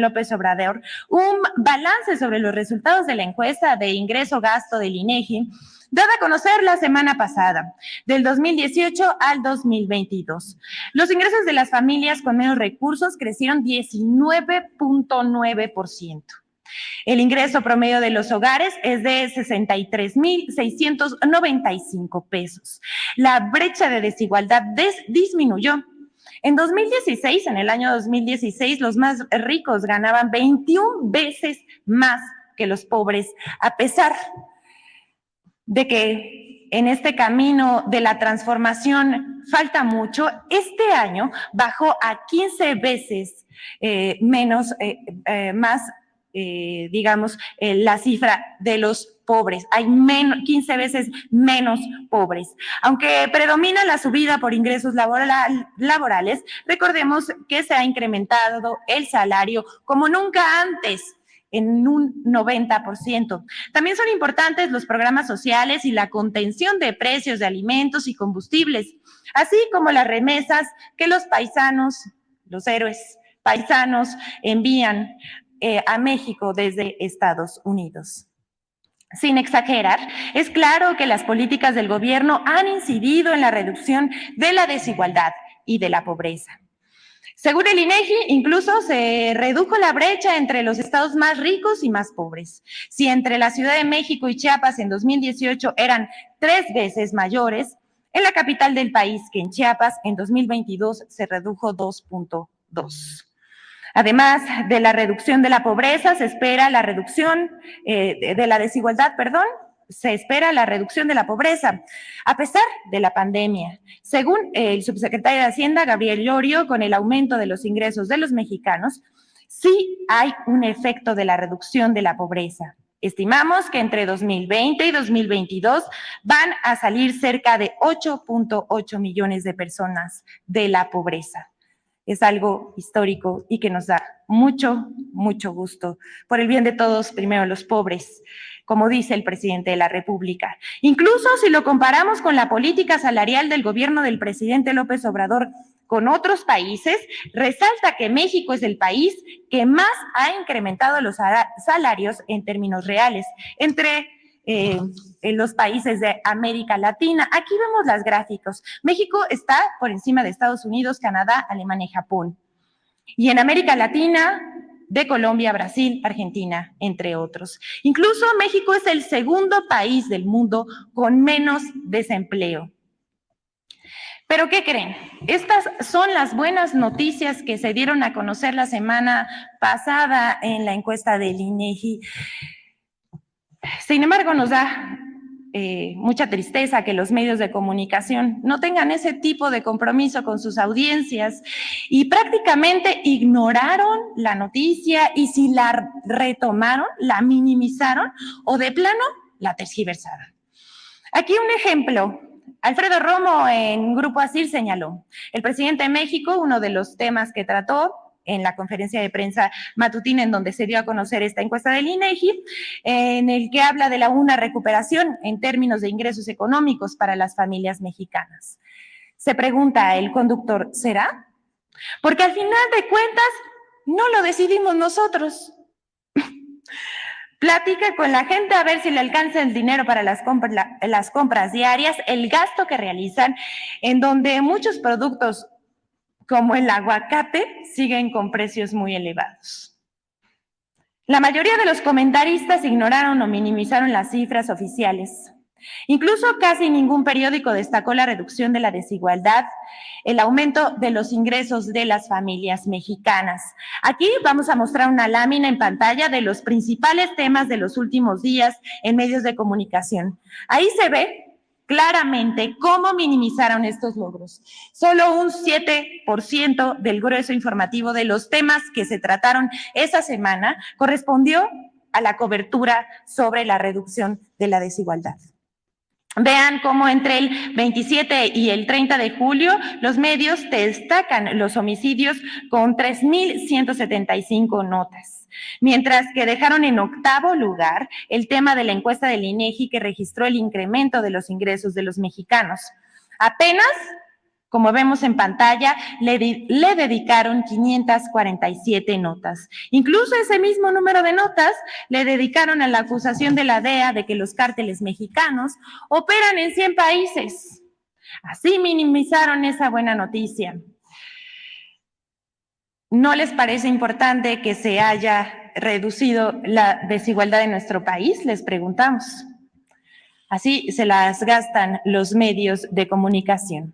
López Obrador un balance sobre los resultados de la encuesta de ingreso-gasto del INEGI, dada a conocer la semana pasada, del 2018 al 2022. Los ingresos de las familias con menos recursos crecieron 19.9%. El ingreso promedio de los hogares es de 63,695 pesos. La brecha de desigualdad disminuyó. En 2016, en el año 2016, los más ricos ganaban 21 veces más que los pobres, a pesar de que en este camino de la transformación falta mucho. Este año bajó a 15 veces la cifra de los pobres. Hay 15 veces menos pobres. Aunque predomina la subida por ingresos laborales, recordemos que se ha incrementado el salario como nunca antes, en un 90%. También son importantes los programas sociales y la contención de precios de alimentos y combustibles, así como las remesas que los paisanos, los héroes paisanos, envían a México desde Estados Unidos. Sin exagerar, es claro que las políticas del gobierno han incidido en la reducción de la desigualdad y de la pobreza. Según el INEGI, incluso se redujo la brecha entre los estados más ricos y más pobres. Si entre la Ciudad de México y Chiapas en 2018 eran 3 veces mayores, en la capital del país que en Chiapas en 2022 se redujo 2.2. Además de la reducción de la pobreza, se espera la reducción de la desigualdad, se espera la reducción de la pobreza, a pesar de la pandemia. Según el subsecretario de Hacienda, Gabriel Llorio, con el aumento de los ingresos de los mexicanos, sí hay un efecto de la reducción de la pobreza. Estimamos que entre 2020 y 2022 van a salir cerca de 8.8 millones de personas de la pobreza. Es algo histórico y que nos da mucho, mucho gusto. Por el bien de todos, primero los pobres, como dice el presidente de la República. Incluso si lo comparamos con la política salarial del gobierno del presidente López Obrador con otros países, resalta que México es el país que más ha incrementado los salarios en términos reales entre en los países de América Latina. Aquí vemos las gráficos. México está por encima de Estados Unidos, Canadá, Alemania y Japón. Y en América Latina, de Colombia, Brasil, Argentina, entre otros. Incluso México es el segundo país del mundo con menos desempleo. ¿Pero qué creen? Estas son las buenas noticias que se dieron a conocer la semana pasada en la encuesta del INEGI. Sin embargo, nos da mucha tristeza que los medios de comunicación no tengan ese tipo de compromiso con sus audiencias y prácticamente ignoraron la noticia, y si la retomaron, la minimizaron o de plano la tergiversaron. Aquí un ejemplo. Alfredo Romo en Grupo ASIR señaló: el presidente de México, uno de los temas que trató en la conferencia de prensa matutina en donde se dio a conocer esta encuesta del INEGI, en el que habla de una recuperación en términos de ingresos económicos para las familias mexicanas. Se pregunta el conductor, ¿será? Porque al final de cuentas no lo decidimos nosotros. Platica con la gente a ver si le alcanza el dinero para las compras diarias, el gasto que realizan, en donde muchos productos como el aguacate siguen con precios muy elevados. La mayoría de los comentaristas ignoraron o minimizaron las cifras oficiales. Incluso casi ningún periódico destacó la reducción de la desigualdad, el aumento de los ingresos de las familias mexicanas. Aquí vamos a mostrar una lámina en pantalla de los principales temas de los últimos días en medios de comunicación. Ahí se ve claramente cómo minimizaron estos logros. Solo un 7% del grueso informativo de los temas que se trataron esa semana correspondió a la cobertura sobre la reducción de la desigualdad. Vean cómo entre el 27 y el 30 de julio los medios destacan los homicidios con 3,175 notas, mientras que dejaron en octavo lugar el tema de la encuesta del INEGI que registró el incremento de los ingresos de los mexicanos. Apenas Como vemos en pantalla, le dedicaron 547 notas. Incluso ese mismo número de notas le dedicaron a la acusación de la DEA de que los cárteles mexicanos operan en 100 países. Así minimizaron esa buena noticia. ¿No les parece importante que se haya reducido la desigualdad en nuestro país? Les preguntamos. Así se las gastan los medios de comunicación.